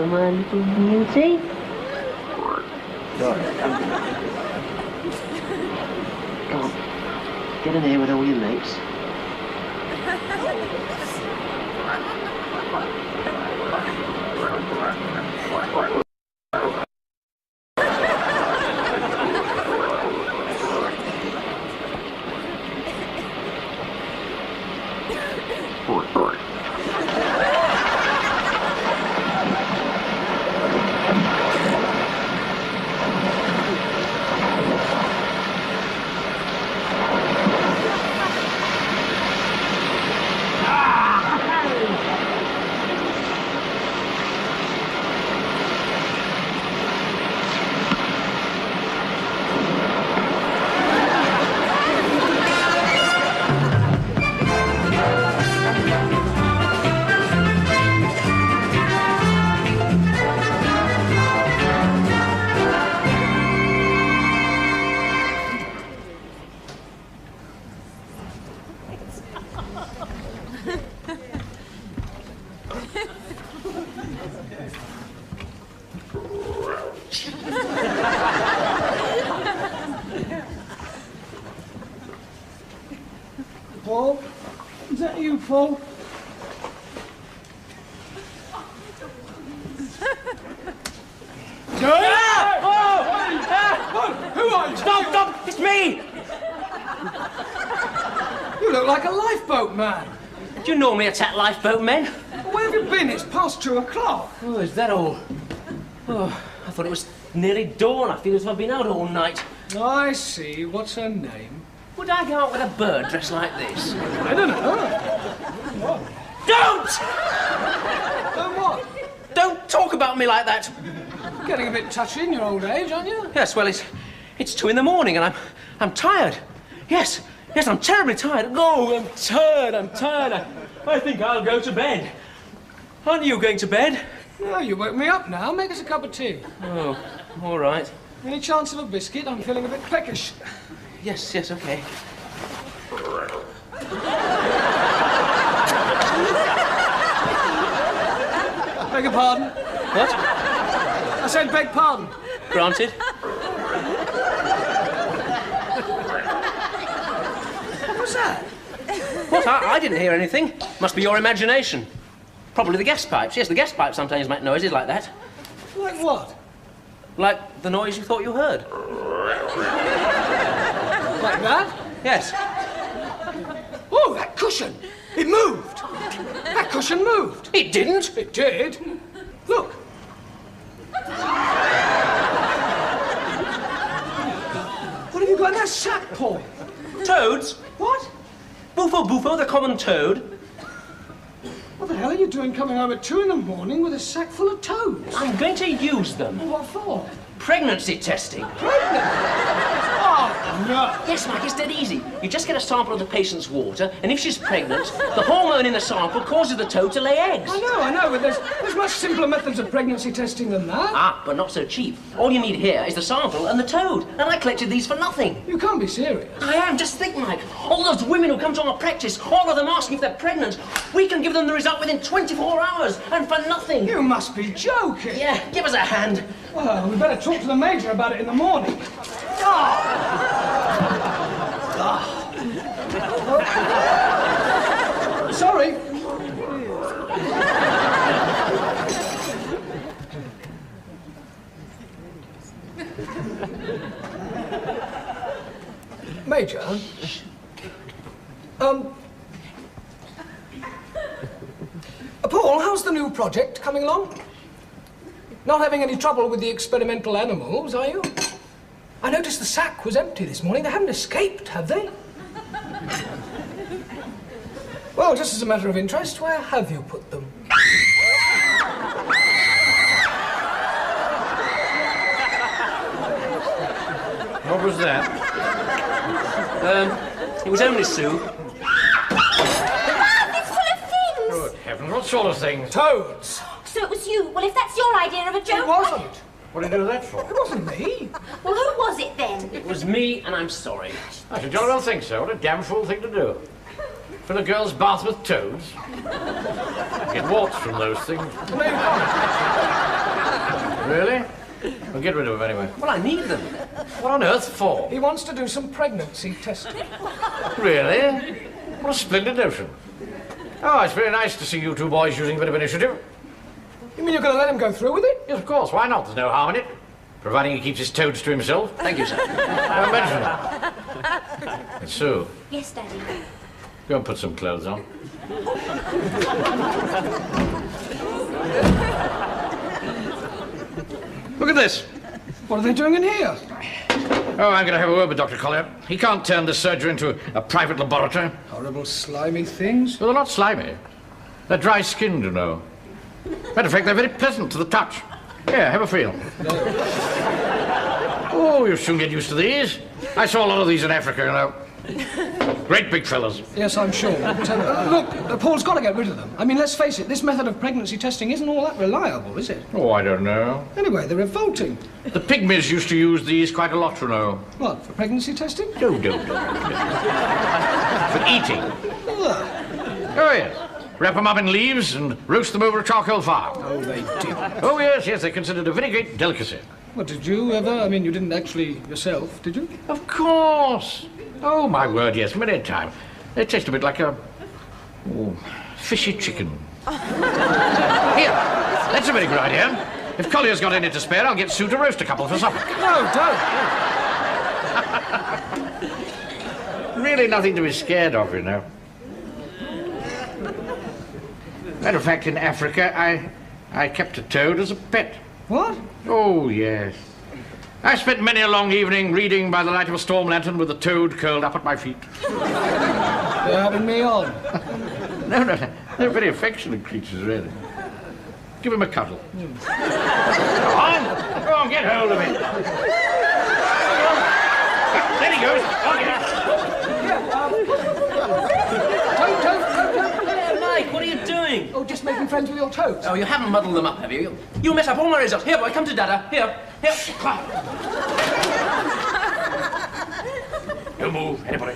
Hello, my little beauty. Come on, get in here with all your mates. Paul? Is that you, Paul? Who are you? Stop! It's me! You look like a lifeboat man. Do you normally attack lifeboat men? Where have you been? It's past 2 o'clock. Oh, is that all? Oh, I thought it was nearly dawn. I feel as if I've been out all night. I see. What's her name? Would I go out with a bird dressed like this? I don't know. Don't! Don't what? Don't talk about me like that. Getting a bit touchy in your old age, aren't you? Yes, well, it's 2 in the morning and I'm tired. Yes, I'm terribly tired. Oh, I'm tired. I think I'll go to bed. Aren't you going to bed? No, you woke me up now. Make us a cup of tea. Oh, all right. Any chance of a biscuit? I'm feeling a bit peckish. Yes, okay. Beg your pardon? What? I said beg pardon. Granted. What was that? What? I didn't hear anything. Must be your imagination. Probably the gas pipes. Yes, the gas pipes sometimes make noises like that. Like what? Like the noise you thought you heard. Like that? Yes. Oh, that cushion! It moved! That cushion moved! It didn't. It did. Look. What have you got in that sack, Paul? Toads? What? Bufo, the common toad. What the hell are you doing coming home at 2 in the morning with a sack full of toads? I'm going to use them. What for? Pregnancy testing. Pregnant? Oh, no. Yes, Mike, it's dead easy. You just get a sample of the patient's water, and if she's pregnant, the hormone in the sample causes the toad to lay eggs. I know, but there's much simpler methods of pregnancy testing than that. Ah, but not so cheap. All you need here is the sample and the toad, and I collected these for nothing. You can't be serious. I am. Just think, Mike. All those women who come to our practice, all of them asking if they're pregnant, we can give them the result within 24 hours, and for nothing. You must be joking. Yeah, give us a hand. Well, we better talk to the Major about it in the morning. Sorry. Major? Paul, how's the new project coming along? Not having any trouble with the experimental animals, are you? I noticed the sack was empty this morning. They haven't escaped, have they? Well, just as a matter of interest, where have you put them? What was that? It was only Sue. It's full of things! Good heavens, what sort of things? Toads. So it was you. Well, if that's your idea of a joke... It wasn't. What did you do that for? It wasn't me. Well, who was it then? It was me, and I'm sorry. I should jolly well think so. What a damn fool thing to do. Fill a girl's bath with toads. Get warts from those things. No, you can't. Well, get rid of them anyway. Well, I need them. What on earth for? He wants to do some pregnancy testing. Really? What a splendid notion. Oh, it's very nice to see you two boys using a bit of initiative. You mean you're going to let him go through with it? Yes, of course. Why not? There's no harm in it. Providing he keeps his toads to himself. Thank you, sir. Don't mention it. And Sue, Yes, Daddy. go and put some clothes on. Look at this. What are they doing in here? Oh, I'm going to have a word with Dr. Collier. He can't turn this surgery into a private laboratory. Horrible, slimy things. Well, they're not slimy. They're dry-skinned, you know. Matter of fact, they're very pleasant to the touch. Here, have a feel. Oh, you'll soon get used to these. I saw a lot of these in Africa, you know. Great big fellas. Yes, I'm sure. But, look, Paul's got to get rid of them. I mean, let's face it, this method of pregnancy testing isn't all that reliable, is it? Oh, I don't know. Anyway, they're revolting. The pygmies used to use these quite a lot, you know. What, for pregnancy testing? No. For eating. Ugh. Oh, yes. Wrap them up in leaves and roast them over a charcoal fire. Oh, they did. Oh, yes, they're considered a very great delicacy. What, did you ever? I mean, you didn't actually yourself, did you? Of course. Oh, my word, yes, many a time. They taste a bit like a fishy chicken. Here, that's a very good idea. If Collier's got any to spare, I'll get Sue to roast a couple for supper. No, don't. Really nothing to be scared of, you know. Matter of fact, in Africa, I kept a toad as a pet. What? Oh, yes. I spent many a long evening reading by the light of a storm lantern with a toad curled up at my feet. They're having me on. No. They're very affectionate creatures, really. Give him a cuddle. Go on, get hold of it. There he goes. On it. Don't. Mike, what are you doing? Oh, just making friends with your toads. Oh, you haven't muddled them up, have you? You mess up all my results. Here, boy, come to Dada. Here. Don't move, anybody.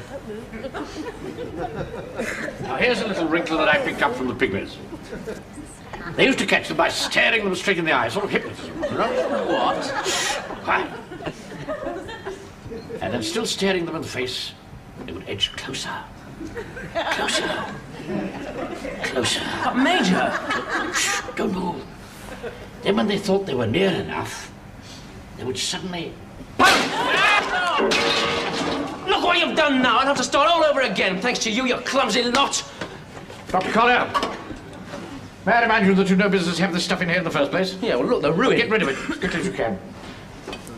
Now, here's a little wrinkle that I picked up from the pygmies. They used to catch them by staring them straight in the eye, sort of hypnotism, you know? What? Quiet. And then, still staring them in the face, they would edge closer. Closer. But Major! Shh, don't move. Then when they thought they were near enough, they would suddenly... Look what you've done now. I'll have to start all over again, thanks to you, you clumsy lot. Dr. Collier, may I remind you that you no business have this stuff in here in the first place? Yeah, well, look, they're ruined. Get rid of it as quickly as you can.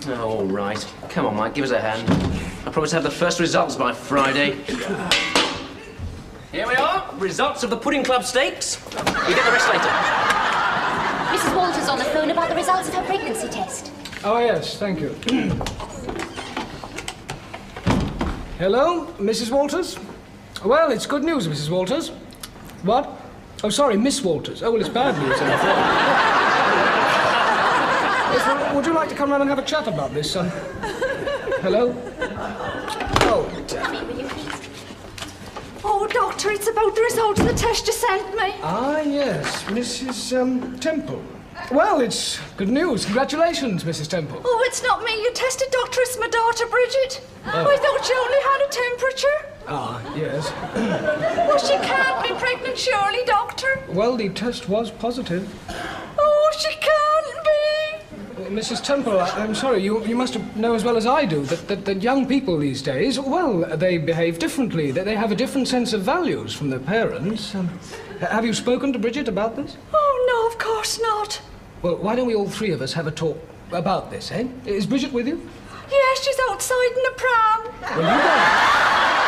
Oh, all right. Come on, Mike, give us a hand. I promise to have the first results by Friday. Here we are, results of the Pudding Club Stakes. You get the rest later. Mrs. Walters on the phone about the results of her pregnancy test. Oh, yes, thank you. Hello, Mrs. Walters? Well, it's good news, Mrs. Walters. What? Oh, sorry, Miss Walters. Oh, well, it's bad news, I'm afraid. Yes, well, would you like to come round and have a chat about this, son? Hello? Oh, Come in, will you, please? Oh, Doctor, it's about the results of the test you sent me. ah, yes, Mrs. Temple. Well, it's good news. Congratulations, Mrs. Temple. Oh, it's not me you tested, Doctor. It's my daughter, Bridget. I thought she only had a temperature. Ah, yes. Well, she can't be pregnant, surely, Doctor. Well, the test was positive. Oh, she can't be. Mrs. Temple, I'm sorry, you must know as well as I do that young people these days, well, they behave differently. They have a different sense of values from their parents. Have you spoken to Bridget about this? Oh, no, of course not. Well, why don't we all three of us have a talk about this, eh? Is Bridget with you? Yes, she's outside in a pram. Well, you go.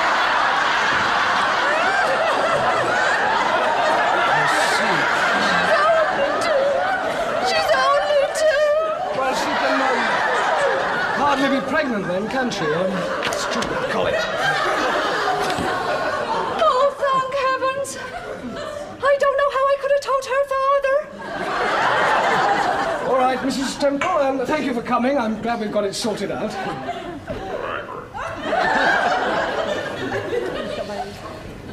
She's only two. Well, she can hardly be pregnant then, can she? Stupid collie. Oh, thank heavens. I don't know how I could have told her father. All right, Mrs. Temple, thank you for coming. I'm glad we've got it sorted out.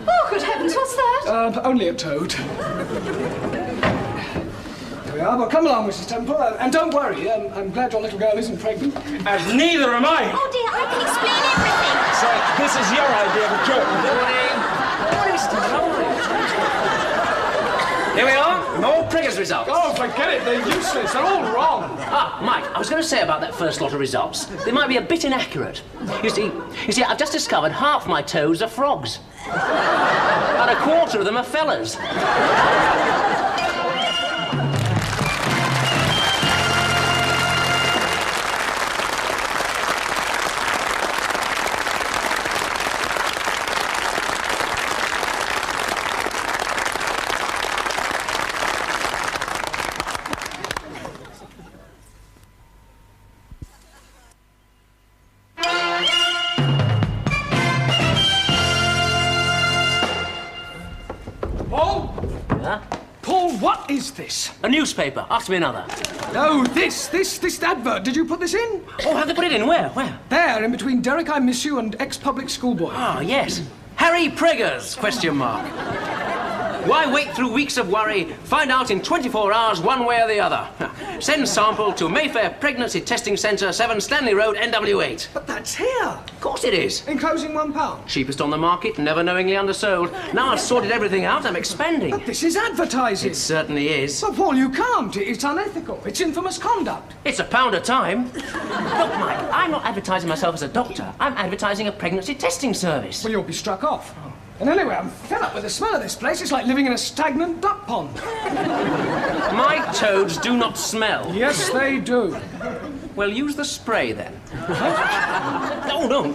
Oh, good heavens, what's that? Only a toad. There we are, but come along, Mrs. Temple, and don't worry. I'm glad your little girl isn't pregnant. And neither am I. Oh dear, I can explain everything. So, this is your idea of a joke. Here we are, more Priggers results. Oh, forget it, they're useless, they're all wrong. Ah, Mike, I was going to say about that first lot of results, they might be a bit inaccurate. You see, I've just discovered half my toads are frogs. And a quarter of them are fellas. Paul, what is this? A newspaper. Ask me another. No, this advert. Did you put this in? Oh, have they put it in? Where? Where? There, in between Derek, I Miss You and ex-public schoolboy. Ah, yes. Harry Priggers, question mark. Why wait through weeks of worry? Find out in 24 hours one way or the other. Send sample to Mayfair Pregnancy Testing Centre, 7 Stanley Road, NW8. But that's here. Of course it is. Enclosing £1. Cheapest on the market, never knowingly undersold. Now I've sorted everything out, I'm expanding. But this is advertising. It certainly is. But Paul, you can't. It's unethical. It's infamous conduct. It's £1 a time. Look, Mike, I'm not advertising myself as a doctor. I'm advertising a pregnancy testing service. Well, you'll be struck off. And anyway, I'm fed up with the smell of this place. It's like living in a stagnant duck pond. My toads do not smell. Yes, they do. Well, use the spray then. No, no.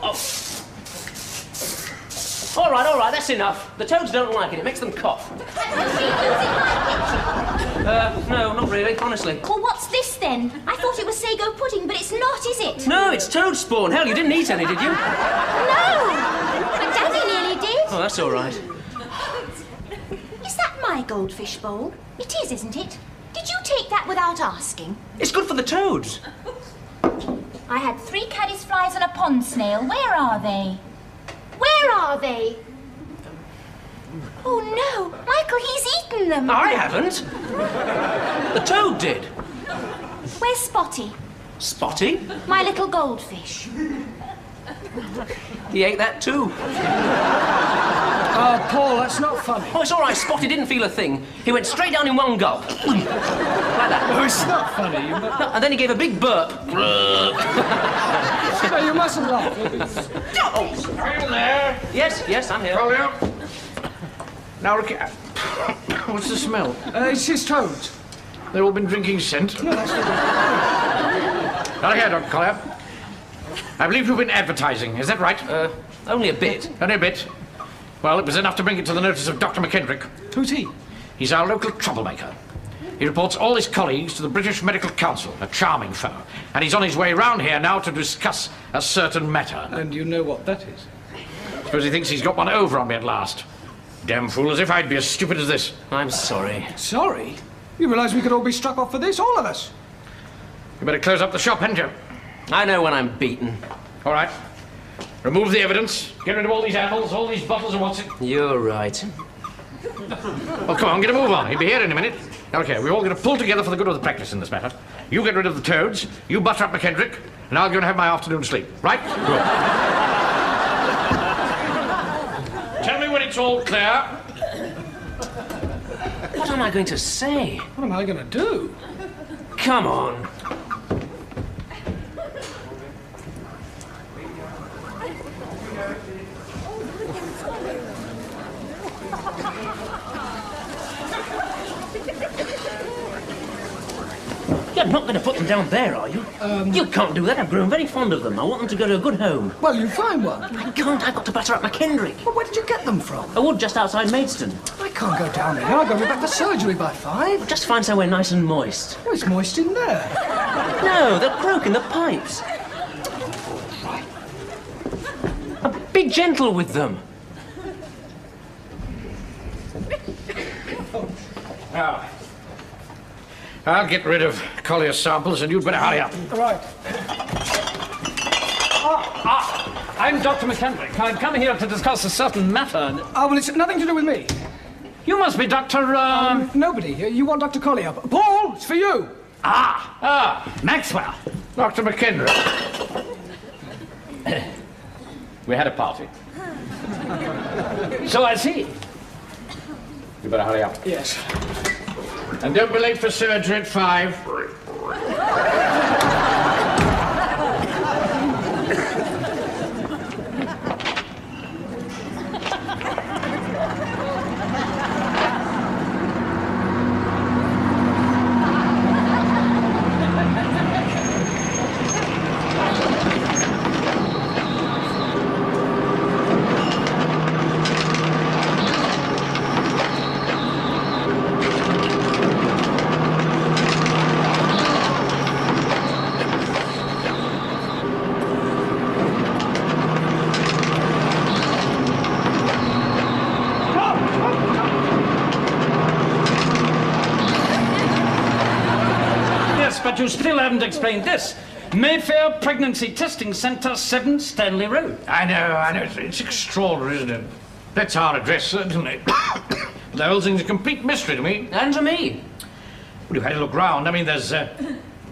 Oh. All right, that's enough. The toads don't like it. It makes them cough. No, not really, honestly. Well, what's this then? I thought it was sago pudding, but it's not, is it? No, it's toad spawn. Hell, you didn't eat any, did you? No! But Daddy nearly did. Oh, that's all right. Is that my goldfish bowl? It is, isn't it? Did you take that without asking? It's good for the toads. I had 3 caddisflies and a pond snail. Where are they? Where are they? Oh no, Michael, he's eaten them. I haven't. The toad did. Where's Spotty? Spotty? My little goldfish. He ate that too. Oh, Paul, that's not funny. Oh, it's all right. Spotty didn't feel a thing. He went straight down in one gulp. Like that. Oh, it's not funny. No, and then he gave a big burp. No, you mustn't laugh. Oh. Are you there? Yes, I'm here. Collier? Now, look at... What's the smell? It's his toads. They've all been drinking scent. No, that's not... Now, here, Dr. Collier. I believe you've been advertising, is that right? Only a bit. Only a bit. Well, it was enough to bring it to the notice of Dr. McKendrick. Who's he? He's our local troublemaker. He reports all his colleagues to the British Medical Council, a charming fellow. And he's on his way round here now to discuss a certain matter. And you know what that is? Suppose he thinks he's got one over on me at last. Damn fool, as if I'd be as stupid as this. I'm sorry. Sorry? You realise we could all be struck off for this, all of us? You better close up the shop, hadn't you? I know when I'm beaten. All right. Remove the evidence. Get rid of all these animals, all these bottles and what's it. You're right. Well, come on, get a move on. He'll be here in a minute. Okay, we're all going to pull together for the good of the practice in this matter. You get rid of the toads, you butter up McKendrick, and I'll go and have my afternoon sleep. Right? Good. Tell me when it's all clear. What am I going to say? What am I going to do? Come on. You're not going to put them down there, are you? You can't do that. I've grown very fond of them. I want them to go to a good home. Well, you find one. I can't. I've got to butter up McKendrick. Well, where did you get them from? A wood just outside Maidstone. I can't go down there. I've got to be back for surgery by 5. Just find somewhere nice and moist. Oh, it's moist in there. No, they'll croak in the pipes. Be gentle with them. Now, I'll get rid of Collier's samples, and you'd better hurry up. Right. I'm Dr. McKendrick. I'm coming here to discuss a certain matter. Oh, well, it's nothing to do with me. You must be Dr. Nobody. You want Dr. Collier. Paul, it's for you. Maxwell. Dr. McKendrick. We had a party. So I see. You better hurry up. Yes. And don't be late for surgery at 5. But you still haven't explained this. Mayfair Pregnancy Testing Centre, 7 Stanley Road. I know. It's extraordinary, isn't it? That's our address, certainly. The whole thing's a complete mystery to me. And to me. Well, you've had a look round. I mean, there's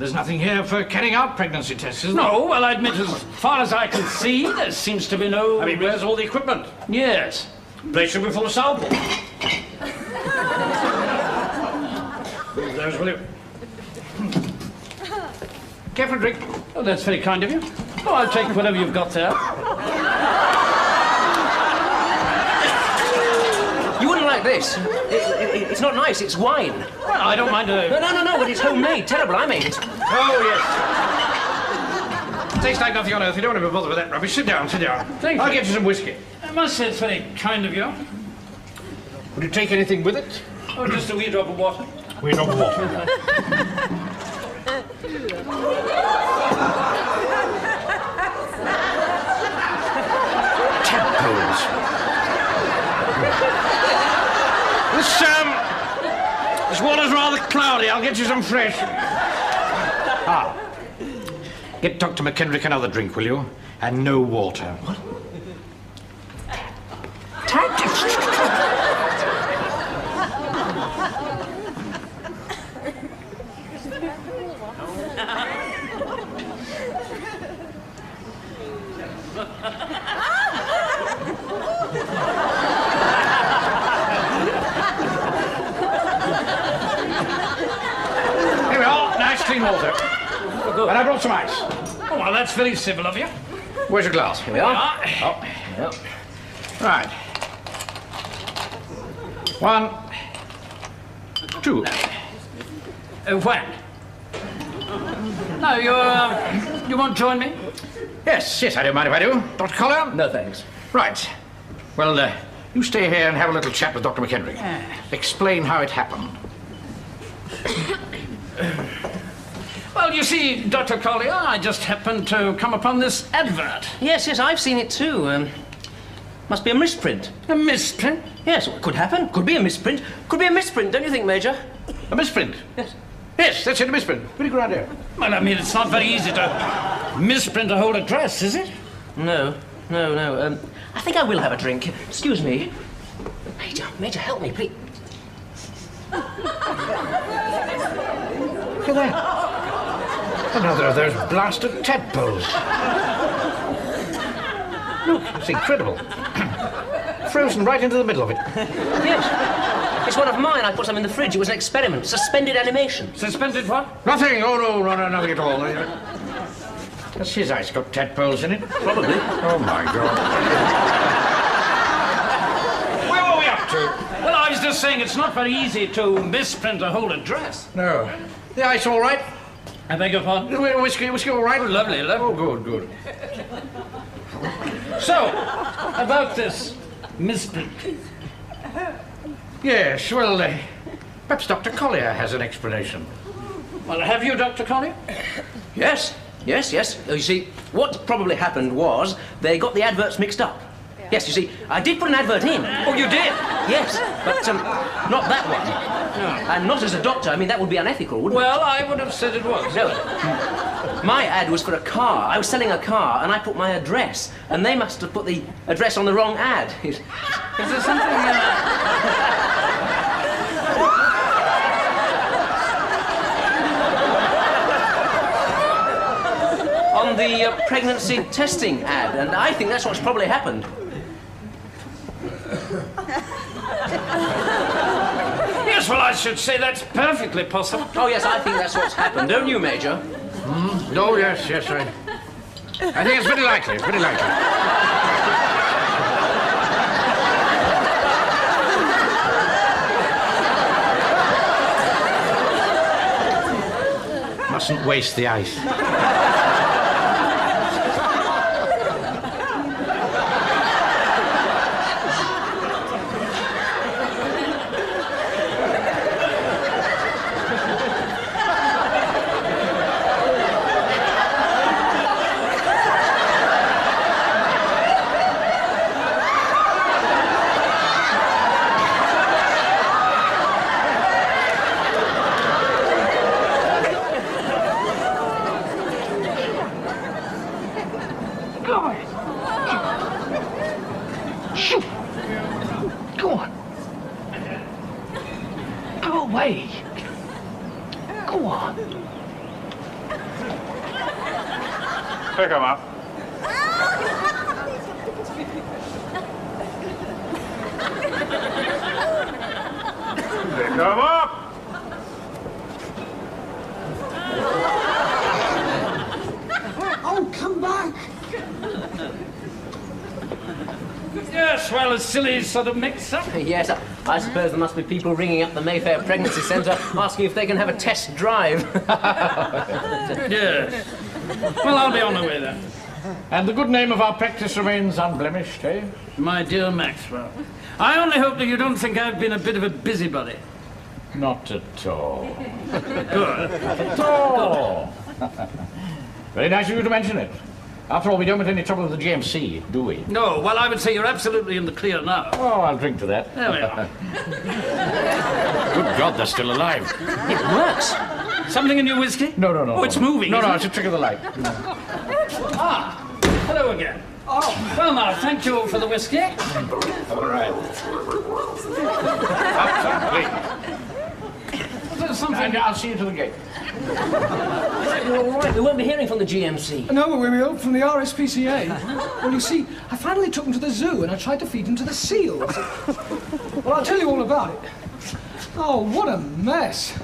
nothing here for carrying out pregnancy tests, is there? No, well, I admit, as far as I can see, there seems to be no... I mean, where's all the equipment? Yes. The place should be full of samples. Those, will you? Careful, drink. Oh, that's very kind of you. Oh, I'll take whatever you've got there. You wouldn't like this. It's not nice, it's wine. Well, I don't mind a... No, but it's homemade. Terrible, I made it. Oh, yes. Tastes like nothing on earth. You don't want to be bothered with that rubbish. Sit down. Thank you. I'll get you some whiskey. I must say it's very kind of you. Would you take anything with it? Oh, just a wee drop of water. Wee drop of water. Tadpoles. This water's rather cloudy. I'll get you some fresh. Get Dr. McKendrick another drink, will you? And no water. What? Here we are, nice clean water. And I brought some ice. Oh, well, that's very civil of you. Where's your glass? Here we are. Oh. Yep. Right. 1, 2. When? No, you won't join me? Yes, I don't mind if I do. Dr. Collier? No, thanks. Right. Well, you stay here and have a little chat with Dr. McKendrick. Explain how it happened. Well, you see, Dr. Collier, I just happened to come upon this advert. Yes, I've seen it too. Must be a misprint. A misprint? Yes, well, it could happen. Could be a misprint. Could be a misprint, don't you think, Major? A misprint? Yes. Yes, that's it, a misprint. Very good idea. Well, I mean, it's not very easy to misprint a whole address, is it? No. I think I will have a drink. Excuse me. Major, help me, please. Look at that. Another of those blasted tadpoles. Look, it's incredible. Frozen right into the middle of it. Yes. It's one of mine. I put some in the fridge. It was an experiment. Suspended animation. Suspended what? Nothing. Oh, no, nothing at all. Has his ice got tadpoles in it? Probably. Oh, my God. Where were we up to? Well, I was just saying it's not very easy to misprint a whole address. No. The ice all right? I beg your pardon? Whiskey all right? Oh, lovely. Oh, good. So, about this misprint. Yes, well, perhaps Dr. Collier has an explanation. Well, have you, Dr. Collier? Yes. You see, what probably happened was they got the adverts mixed up. Yes, you see, I did put an advert in. Oh, you did? Yes, but not that one. No. And not as a doctor. I mean, that would be unethical, wouldn't Well, I would have said it was. it? No. My ad was for a car. I was selling a car, and I put my address. And they must have put the address on the wrong ad. Is there something... the pregnancy testing ad, and I think that's what's probably happened. Yes, well, I should say that's perfectly possible. Oh, yes, I think that's what's happened, don't you, Major? Oh, yes, I think it's very likely, very likely. Mustn't waste the ice. Go on. Go away. Go on. Pick him up. Pick him up. Oh, come back! Yes, well, a silly sort of mix-up. Yes, I suppose there must be people ringing up the Mayfair Pregnancy Centre asking if they can have a test drive. Yes. Well, I'll be on the way then. And the good name of our practice remains unblemished, eh? My dear Maxwell, I only hope that you don't think I've been a bit of a busybody. Not at all. Good. Not at all. Very nice of you to mention it. After all, we don't want any trouble with the GMC, do we? No, well, I would say you're absolutely in the clear now. Oh, I'll drink to that. There we are. Good God, they're still alive. It works. Something in your whiskey? No. Oh, it's moving, No, isn't it? it's a trick of the light. Ah, hello again. Oh, well now, thank you for the whiskey. All right. There's something... And I'll see you to the gate. You're all right. We won't be hearing from the GMC. No, we will, from the RSPCA. Well, you see, I finally took him to the zoo and I tried to feed him to the seals. Well, I'll tell you all about it. Oh, what a mess.